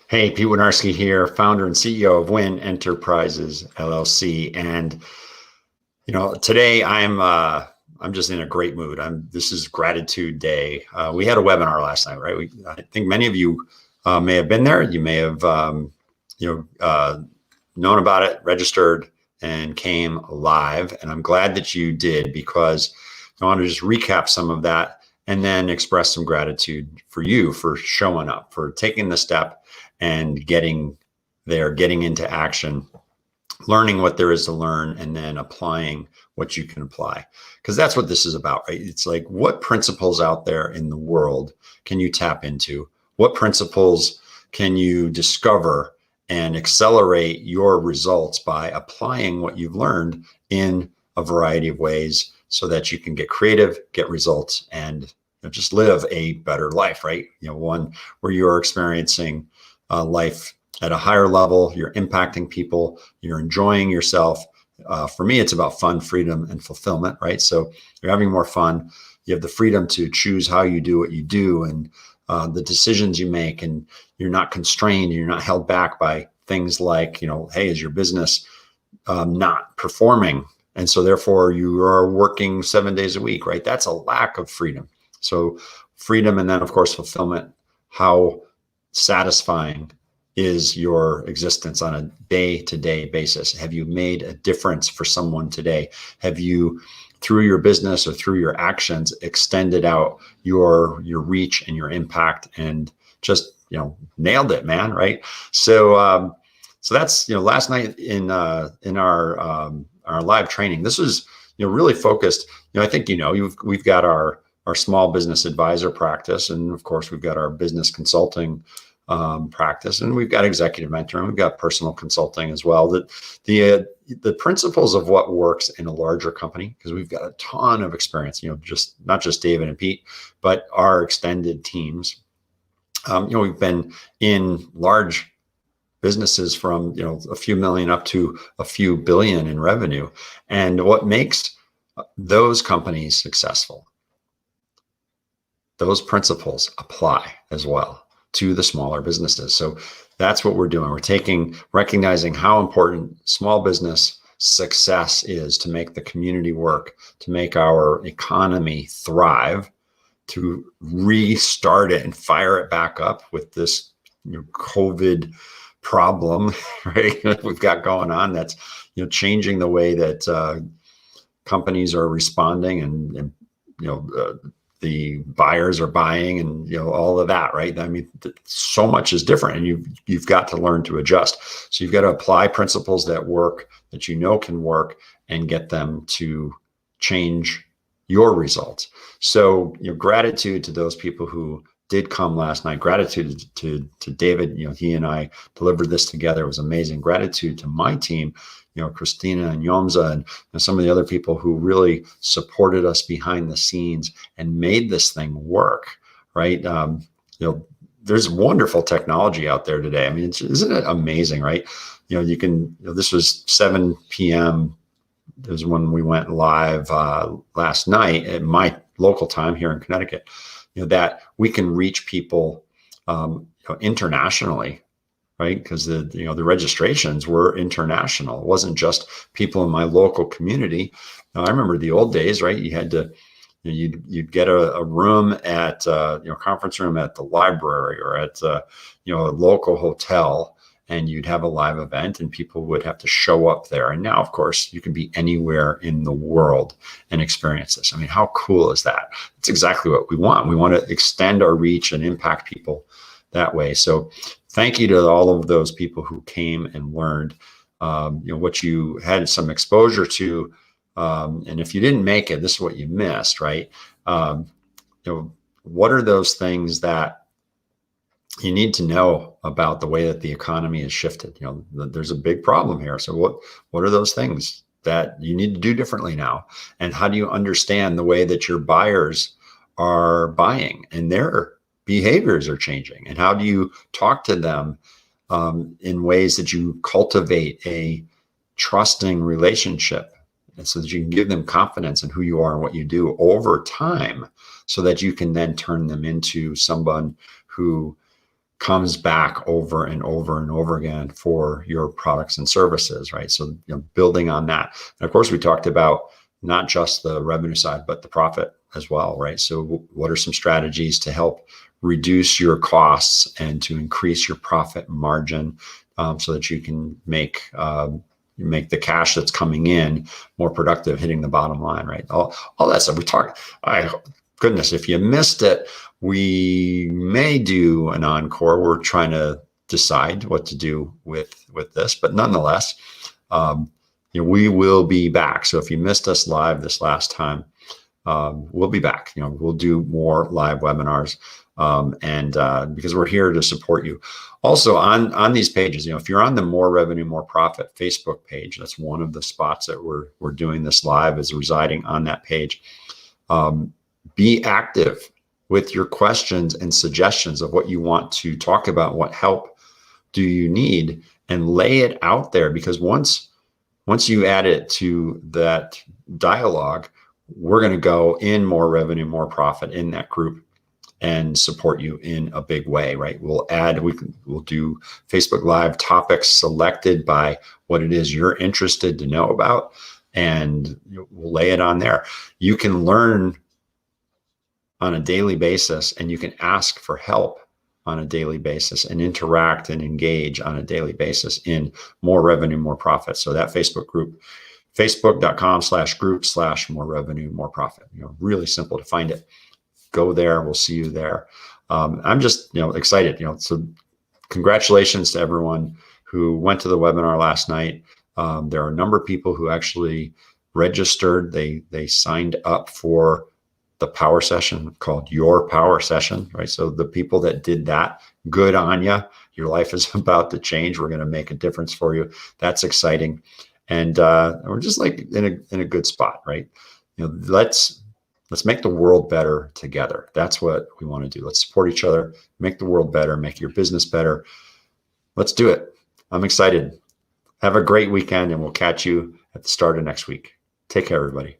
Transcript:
Hey, Pete Winarski here, founder and CEO of Win Enterprises LLC. And today I'm just in a great mood. This is Gratitude Day. We had a webinar last night, right? I think many of you may have been there. You may have known about it, registered, and came live. And I'm glad that you did, because I want to just recap some of that and then express some gratitude for you for showing up, for taking the step and getting there, getting into action, learning what there is to learn, and then applying what you can apply. Because that's what this is about, right? It's like, what principles out there in the world can you tap into? What principles can you discover and accelerate your results by applying what you've learned in a variety of ways, so that you can get creative, get results, and just live a better life, right? One where you're experiencing life at a higher level, you're impacting people, you're enjoying yourself. For me, it's about fun, freedom, and fulfillment, right? So you're having more fun. You have the freedom to choose how you do what you do, and the decisions you make, and you're not constrained, you're not held back by things like, hey, is your business not performing? And so therefore you are working 7 days a week, right? That's a lack of freedom. So freedom, and then of course, fulfillment. How satisfying is your existence on a day-to-day basis? Have you made a difference for someone today? Have you, through your business or through your actions, extended out your reach and your impact, and just nailed it, man, right? So that's last night in our live training. This was really focused. I think we've got our small business advisor practice, and of course we've got our business consulting practice, and we've got executive mentoring, we've got personal consulting as well. That the principles of what works in a larger company, because we've got a ton of experience, just not just David and Pete, but our extended teams. We've been in large businesses from a few million up to a few billion in revenue, and what makes those companies successful, those principles apply as well to the smaller businesses. So that's what we're doing. We're recognizing how important small business success is to make the community work, to make our economy thrive, to restart it and fire it back up with this COVID problem, right? We've got going on that's changing the way that companies are responding, and the buyers are buying, and all of that, right? I mean, so much is different, and you've got to learn to adjust. So you've got to apply principles that work, that can work, and get them to change your results. So gratitude to those people who did come last night. Gratitude to David. He and I delivered this together. It was amazing. Gratitude to my team, Christina and Yomza, and some of the other people who really supported us behind the scenes and made this thing work, right? There's wonderful technology out there today. I mean, isn't it amazing, right? This was 7 p.m. is when we went live last night at my local time here in Connecticut, that we can reach people internationally, right? Because the registrations were international. It wasn't just people in my local community. Now, I remember the old days, right? You had to, you'd get a room at conference room at the library, or at a local hotel, and you'd have a live event, and people would have to show up there. And now, of course, you can be anywhere in the world and experience this. I mean, how cool is that? It's exactly what we want. We want to extend our reach and impact people that way. So thank you to all of those people who came and learned what you had some exposure to. And if you didn't make it, this is what you missed, right? What are those things that you need to know about the way that the economy has shifted? There's a big problem here. So what are those things that you need to do differently now? And how do you understand the way that your buyers are buying and their behaviors are changing? And how do you talk to them in ways that you cultivate a trusting relationship, and so that you can give them confidence in who you are and what you do over time, so that you can then turn them into someone who comes back over and over and over again for your products and services, right? So, building on that. And of course, we talked about not just the revenue side, but the profit as well, right? So what are some strategies to help reduce your costs and to increase your profit margin, so that you can make the cash that's coming in more productive, hitting the bottom line, right? All that stuff we talked. Goodness, if you missed it, we may do an encore. We're trying to decide what to do with this, but nonetheless, we will be back. So if you missed us live this last time, we'll be back. We'll do more live webinars, and because we're here to support you. Also on these pages, if you're on the More Revenue, More Profit Facebook page, that's one of the spots that we're doing this live, is residing on that page. Be active with your questions and suggestions of what you want to talk about, what help do you need, and lay it out there, because once you add it to that dialogue, we're going to go in More Revenue, More Profit in that group and support you in a big way, right? We'll do Facebook Live topics selected by what it is you're interested to know about, and we'll lay it on there. You can learn on a daily basis, and you can ask for help on a daily basis, and interact and engage on a daily basis in More Revenue, More Profit. So that Facebook group, facebook.com/group/More Revenue, More Profit. Really simple to find it. Go there. We'll see you there. I'm just, excited. So congratulations to everyone who went to the webinar last night. There are a number of people who actually registered. They signed up for the power session called Your Power Session, right? So the people that did that, good on you. Your life is about to change. We're going to make a difference for you. That's exciting. And we're just like in a good spot, right? Let's make the world better together. That's what we want to do. Let's support each other, make the world better, make your business better. Let's do it. I'm excited. Have a great weekend, and we'll catch you at the start of next week. Take care, everybody.